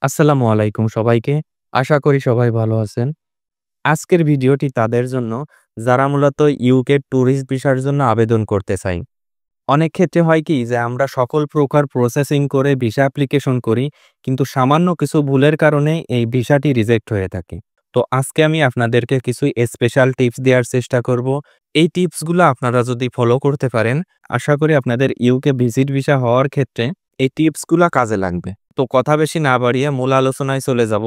আসসালামু আলাইকুম সবাইকে। আশা করি সবাই ভালো আছেন। আজকের ভিডিওটি তাদের জন্য যারা মূলত ইউকে ট্যুরিস্ট ভিসার জন্য আবেদন করতে চায়। অনেক ক্ষেত্রে হয় কি যে আমরা সকল প্রকার প্রসেসিং করে ভিসা অ্যাপ্লিকেশন করি, কিন্তু সামান্য কিছু ভুলের কারণে এই ভিসাটি রিজেক্ট হয়ে থাকে। তো আজকে আমি আপনাদেরকে কিছু স্পেশাল টিপস দেওয়ার চেষ্টা করব। এই টিপসগুলো আপনারা যদি ফলো করতে পারেন, আশা করি আপনাদের ইউকে ভিজিট ভিসা হওয়ার ক্ষেত্রে এই টিপসগুলো কাজে লাগবে। তো কথা বেশি না বাড়িয়ে মূল আলোচনায় চলে যাব।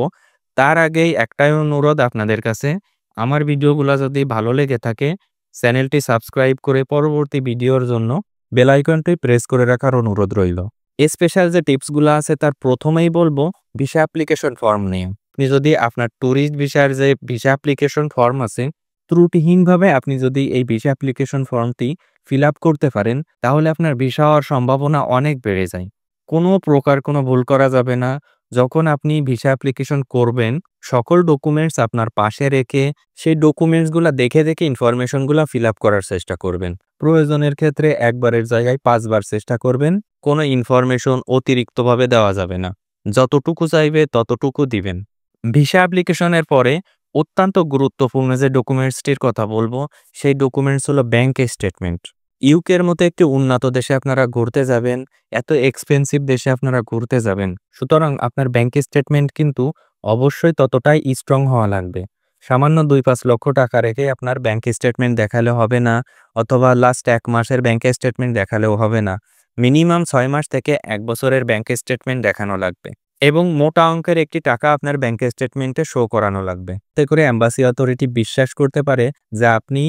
তার আগেই একটাই অনুরোধ আপনাদের কাছে, আমার ভিডিওগুলো যদি ভালো লেগে থাকে চ্যানেলটি সাবস্ক্রাইব করে পরবর্তী ভিডিওর জন্য বেল আইকনটি প্রেস করে রাখার অনুরোধ রইল। স্পেশাল যে টিপসগুলো আছে তার প্রথমেই বলবো ভিসা অ্যাপ্লিকেশন ফর্ম নিয়ে। আপনি যদি আপনার ট্যুরিস্ট ভিসার যে ভিসা অ্যাপ্লিকেশন ফর্ম আছে, ত্রুটিহীনভাবে আপনি যদি এই ভিসা অ্যাপ্লিকেশন ফর্মটি ফিল আপ করতে পারেন, তাহলে আপনার ভিসা হওয়ার সম্ভাবনা অনেক বেড়ে যায়। কোনো প্রকার কোনো ভুল করা যাবে না। যখন আপনি ভিসা অ্যাপ্লিকেশন করবেন, সকল ডকুমেন্টস আপনার পাশে রেখে সেই ডকুমেন্টসগুলা দেখে দেখে ইনফরমেশনগুলা ফিল আপ করার চেষ্টা করবেন। প্রয়োজনের ক্ষেত্রে একবারের জায়গায় ৫ বার চেষ্টা করবেন। কোনো ইনফরমেশন অতিরিক্তভাবে দেওয়া যাবে না। যতটুকু চাইবে ততটুকু দিবেন। ভিসা অ্যাপ্লিকেশনের পরে অত্যন্ত গুরুত্বপূর্ণ যে ডকুমেন্টসটির কথা বলবো, সেই ডকুমেন্টস হলো ব্যাংক স্টেটমেন্ট। ইউকের মতো একটি উন্নত দেশে আপনারা ঘুরতে যাবেন, এত এক্সপেন্সিভ দেশে আপনারা ঘুরতে যাবেন। সুতরাং আপনার ব্যাংক স্টেটমেন্ট কিন্তু অবশ্যই ততটাই স্ট্রং হওয়া লাগবে। সামান্য ২-৫ লক্ষ টাকা রেখে আপনার ব্যাংক স্টেটমেন্ট দেখালে হবে না, অথবা লাস্ট ১ মাসের ব্যাংক স্টেটমেন্ট দেখালেও হবে না। মিনিমাম ৬ মাস থেকে ১ বছরের ব্যাংক স্টেটমেন্ট দেখানো লাগবে এবং মোটা অঙ্কের একটি টাকা আপনার ব্যাংক স্টেটমেন্টে শো করানো লাগবে। এতে করে এম্বাসি অথরিটি বিশ্বাস করতে পারে যে আপনি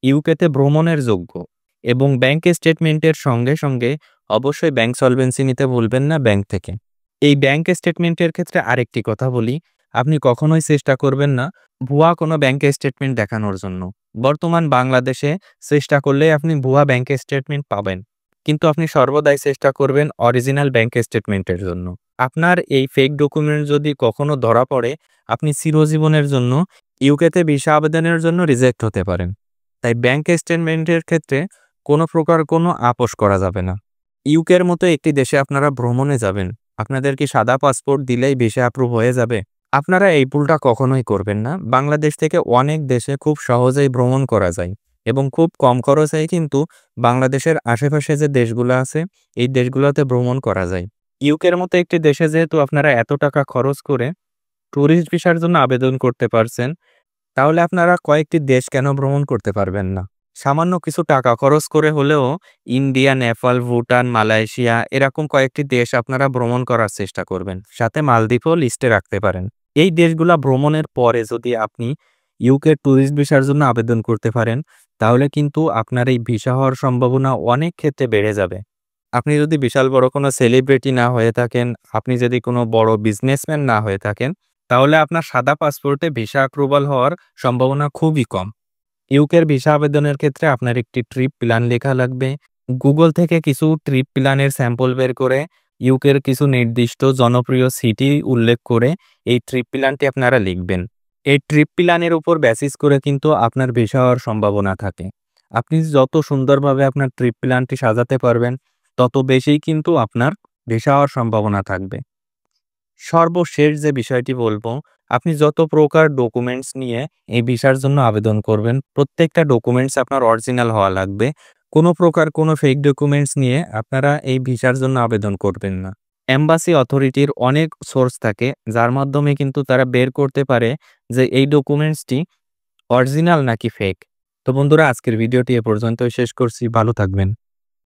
ইউকেতে ভ্রমণের যোগ্য। এবং ব্যাংক স্টেটমেন্টের সঙ্গে সঙ্গে অবশ্যই ব্যাংক সলভেন্সি নিতে ভুলবেন না ব্যাংক থেকে। এই ব্যাংক স্টেটমেন্টের ক্ষেত্রে আরেকটি কথা বলি, আপনি কখনোই চেষ্টা করবেন না ভুয়া কোনো ব্যাংক স্টেটমেন্ট দেখানোর জন্য। বর্তমান বাংলাদেশে চেষ্টা করলেই আপনি ভুয়া ব্যাংক স্টেটমেন্ট পাবেন, কিন্তু আপনি সর্বদাই চেষ্টা করবেন অরিজিনাল ব্যাংক স্টেটমেন্টের জন্য। আপনার এই ফেক ডকুমেন্ট যদি কখনো ধরা পড়ে, আপনি চিরজীবনের জন্য ইউকেতে ভিসা আবেদনের জন্য রিজেক্ট হতে পারেন। তাই ব্যাংক স্টেটমেন্টের ক্ষেত্রে কোনো প্রকার কোনো আপোস করা যাবে না। ইউকের মতো একটি দেশে আপনারা ভ্রমণে যাবেন, আপনাদের কি সাদা পাসপোর্ট দিলেই ভিসা অ্যাপ্রুভ হয়ে যাবে? আপনারা এই ভুলটা কখনোই করবেন না। বাংলাদেশ থেকে অনেক দেশে খুব সহজেই ভ্রমণ করা যায় এবং খুব কম খরচেই কিন্তু বাংলাদেশের আশেপাশে যে দেশগুলো আছে এই দেশগুলোতে ভ্রমণ করা যায়। ইউকের মতো একটি দেশে যেহেতু আপনারা এত টাকা খরচ করে ট্যুরিস্ট ভিসার জন্য আবেদন করতে পারছেন, তাহলে আপনারা কয়েকটি দেশ কেন ভ্রমণ করতে পারবেন না? সামান্য কিছু টাকা খরচ করে হলেও ইন্ডিয়া, নেপাল, ভুটান, মালয়েশিয়া এরকম কয়েকটি দেশ আপনারা ভ্রমণ করার চেষ্টা করবেন। সাথে মালদ্বীপও লিস্টে রাখতে পারেন। এই দেশগুলা ভ্রমণের পরে যদি আপনি ইউকে ট্যুরিস্ট ভিসার জন্য আবেদন করতে পারেন, তাহলে কিন্তু আপনার এই ভিসা হওয়ার সম্ভাবনা অনেক ক্ষেত্রে বেড়ে যাবে। আপনি যদি বিশাল বড় কোনো সেলিব্রিটি না হয়ে থাকেন, আপনি যদি কোনো বড় বিজনেসম্যান না হয়ে থাকেন, তাহলে আপনার সাদা পাসপোর্টে ভিসা অ্যাপ্রুভাল হওয়ার সম্ভাবনা খুবই কম। ইউকের ভিসা আবেদনের ক্ষেত্রে আপনার একটি ট্রিপ প্ল্যান লেখা লাগবে। গুগল থেকে কিছু ট্রিপ প্ল্যানের স্যাম্পল বের করে ইউকের কিছু নির্দিষ্ট জনপ্রিয় সিটি উল্লেখ করে এই ট্রিপ প্ল্যানটি আপনারা লিখবেন। এই ট্রিপ প্ল্যানের উপর বেসিস করে কিন্তু আপনার ভিসা হওয়ার সম্ভাবনা থাকে। আপনি যত সুন্দরভাবে আপনার ট্রিপ প্ল্যানটি সাজাতে পারবেন, তত বেশিই কিন্তু আপনার ভিসা হওয়ার সম্ভাবনা থাকবে। সর্বশেষ যে বিষয়টি বলবো, আপনি যত প্রকার ডকুমেন্টস নিয়ে এই ভিসার জন্য আবেদন করবেন, প্রত্যেকটা ডকুমেন্টস আপনার অরিজিনাল হওয়া লাগবে। কোনো প্রকার কোনো ফেক ডকুমেন্টস নিয়ে আপনারা এই ভিসার জন্য আবেদন করবেন না। এম্বাসি অথরিটির অনেক সোর্স থাকে, যার মাধ্যমে কিন্তু তারা বের করতে পারে যে এই ডকুমেন্টসটি অরিজিনাল নাকি ফেক। তো বন্ধুরা, আজকের ভিডিওটি এ পর্যন্তই শেষ করছি। ভালো থাকবেন।